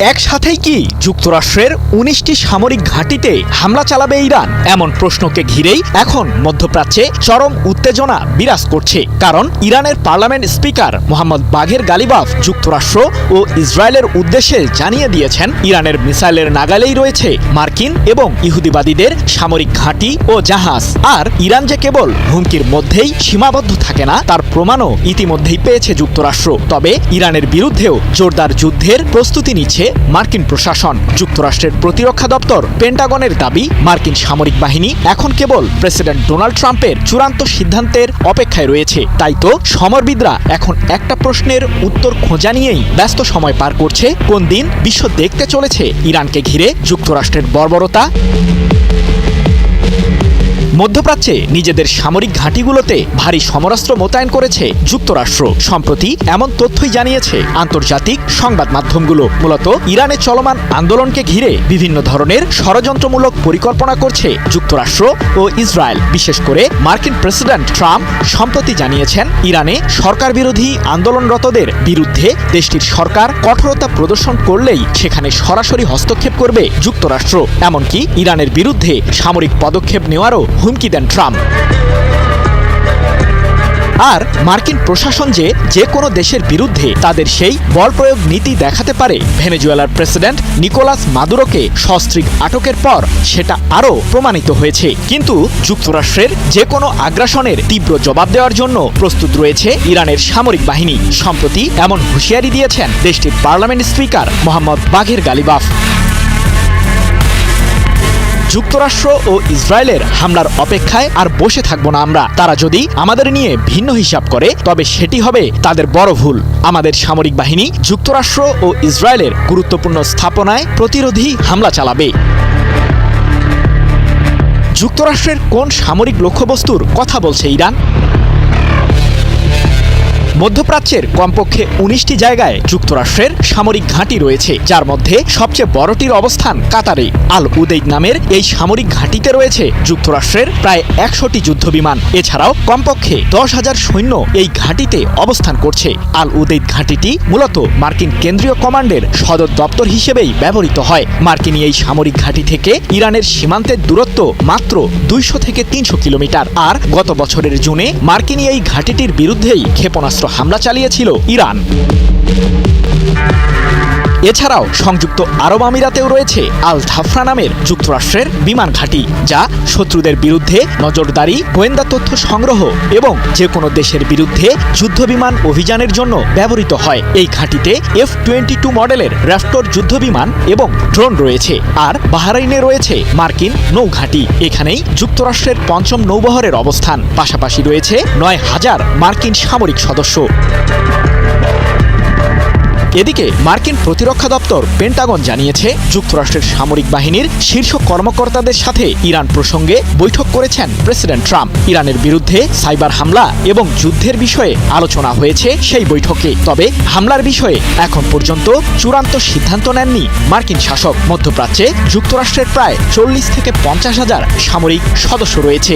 একসাথেই কি যুক্তরাষ্ট্রের ১৯টি সামরিক ঘাঁটিতে হামলা চালাবে ইরান? এমন প্রশ্নকে ঘিরেই এখন মধ্যপ্রাচ্যে চরম উত্তেজনা বিরাজ করছে। কারণ ইরানের পার্লামেন্ট স্পিকার মোহাম্মদ বাঘের গালিবাফ যুক্তরাষ্ট্র ও ইসরায়েলের উদ্দেশ্যে জানিয়ে দিয়েছেন, ইরানের মিসাইলের নাগালেই রয়েছে মার্কিন এবং ইহুদিবাদীদের সামরিক ঘাঁটি ও জাহাজ। আর ইরান যে কেবল হুমকির মধ্যেই সীমাবদ্ধ থাকে না, তার প্রমাণও ইতিমধ্যেই পেয়েছে যুক্তরাষ্ট্র। তবে ইরানের বিরুদ্ধেও জোরদার যুদ্ধের প্রস্তুতি নিচ্ছে মার্কিন প্রশাসন। যুক্তরাষ্ট্রের প্রতিরক্ষা দপ্তর পেন্টাগনের দাবি, মার্কিন সামরিক বাহিনী এখন কেবল প্রেসিডেন্ট ডোনাল্ড ট্রাম্পের চূড়ান্ত সিদ্ধান্তের অপেক্ষায় রয়েছে। তাই তো সমরবিদরা এখন একটা প্রশ্নের উত্তর খোঁজা নিয়েই ব্যস্ত সময় পার করছে। কোন দিন বিশ্ব দেখতে চলেছে ইরানকে ঘিরে যুক্তরাষ্ট্রের বর্বরতা? মধ্যপ্রাচ্যে নিজেদের সামরিক ঘাঁটিগুলোতে ভারী সমরাস্ত্র মোতায়েন করেছে যুক্তরাষ্ট্র। সম্প্রতি এমন তথ্যই জানিয়েছে আন্তর্জাতিক সংবাদ মাধ্যমগুলো। মূলত ইরানে চলমান আন্দোলনকে ঘিরে বিভিন্ন ধরনের ষড়যন্ত্রমূলক পরিকল্পনা করছে যুক্তরাষ্ট্র ও ইসরায়েল। বিশেষ করে মার্কিন প্রেসিডেন্ট ট্রাম্প সম্প্রতি জানিয়েছেন, ইরানে সরকার বিরোধী আন্দোলনরতদের বিরুদ্ধে দেশটির সরকার কঠোরতা প্রদর্শন করলেই সেখানে সরাসরি হস্তক্ষেপ করবে যুক্তরাষ্ট্র। এমনকি ইরানের বিরুদ্ধে সামরিক পদক্ষেপ নেওয়ারও হুমকি দেন ট্রাম্প। আর মার্কিন প্রশাসন যে কোনো দেশের বিরুদ্ধে তাদের সেই বল প্রয়োগ নীতি দেখাতে পারে, ভেনেজুয়েলার প্রেসিডেন্ট নিকোলাস মাদুরোকে সস্ত্রীক আটকের পর সেটা আরও প্রমাণিত হয়েছে। কিন্তু যুক্তরাষ্ট্রের যে কোনো আগ্রাসনের তীব্র জবাব দেওয়ার জন্য প্রস্তুত রয়েছে ইরানের সামরিক বাহিনী। সম্প্রতি এমন হুঁশিয়ারি দিয়েছেন দেশটির পার্লামেন্ট স্পিকার মোহাম্মদ বাঘের গালিবাফ। যুক্তরাষ্ট্র ও ইসরায়েলের হামলার অপেক্ষায় আর বসে থাকবো না আমরা। তারা যদি আমাদের নিয়ে ভিন্ন হিসাব করে, তবে সেটি হবে তাদের বড় ভুল। আমাদের সামরিক বাহিনী যুক্তরাষ্ট্র ও ইসরায়েলের গুরুত্বপূর্ণ স্থাপনায় প্রতিরোধী হামলা চালাবে। যুক্তরাষ্ট্রের কোন সামরিক লক্ষ্যবস্তুর কথা বলছে ইরান? মধ্যপ্রাচ্যের কমপক্ষে ১৯টি জায়গায় যুক্তরাষ্ট্রের সামরিক ঘাঁটি রয়েছে, যার মধ্যে সবচেয়ে বড়টির অবস্থান কাতারে। আল উদেইদ নামের এই সামরিক ঘাঁটিতে রয়েছে যুক্তরাষ্ট্রের প্রায় ১০০টি যুদ্ধবিমান। এছাড়াও কমপক্ষে ১০,০০০ সৈন্য এই ঘাঁটিতে অবস্থান করছে। আল উদেইদ ঘাঁটিটি মূলত মার্কিন কেন্দ্রীয় কমান্ডের সদর দপ্তর হিসেবেই ব্যবহৃত হয়। মার্কিন এই সামরিক ঘাঁটি থেকে ইরানের সীমান্তের দূরত্ব মাত্র ২০০ থেকে ৩০০ কিলোমিটার। আর গত বছরের জুনে মার্কিন এই ঘাঁটিটির বিরুদ্ধেই ক্ষেপণাস্ত্র হামলা চালিয়েছিল ইরান। এছাড়াও সংযুক্ত আরব আমিরাতেও রয়েছে আল ধাফরা নামের যুক্তরাষ্ট্রের বিমান ঘাঁটি, যা শত্রুদের বিরুদ্ধে নজরদারি, গোয়েন্দা তথ্য সংগ্রহ এবং যে কোনো দেশের বিরুদ্ধে যুদ্ধবিমান অভিযানের জন্য ব্যবহৃত হয়। এই ঘাঁটিতে F-22 মডেলের র্যাপটর যুদ্ধবিমান এবং ড্রোন রয়েছে। আর বাহরাইনে রয়েছে মার্কিন নৌঘাঁটি। এখানেই যুক্তরাষ্ট্রের ৫ম নৌবহরের অবস্থান। পাশাপাশি রয়েছে ৯,০০০ মার্কিন সামরিক সদস্য। এদিকে মার্কিন প্রতিরক্ষা দপ্তর পেন্টাগন জানিয়েছে, যুক্তরাষ্ট্রের সামরিক বাহিনীর শীর্ষ কর্মকর্তাদের সাথে ইরান প্রসঙ্গে বৈঠক করেছেন প্রেসিডেন্ট ট্রাম্প। ইরানের বিরুদ্ধে সাইবার হামলা এবং যুদ্ধের বিষয়ে আলোচনা হয়েছে সেই বৈঠকে। তবে হামলার বিষয়ে এখন পর্যন্ত চূড়ান্ত সিদ্ধান্ত নেননি মার্কিন শাসক। মধ্যপ্রাচ্যে যুক্তরাষ্ট্রের প্রায় ৪০ থেকে ৫০,০০০ সামরিক সদস্য রয়েছে।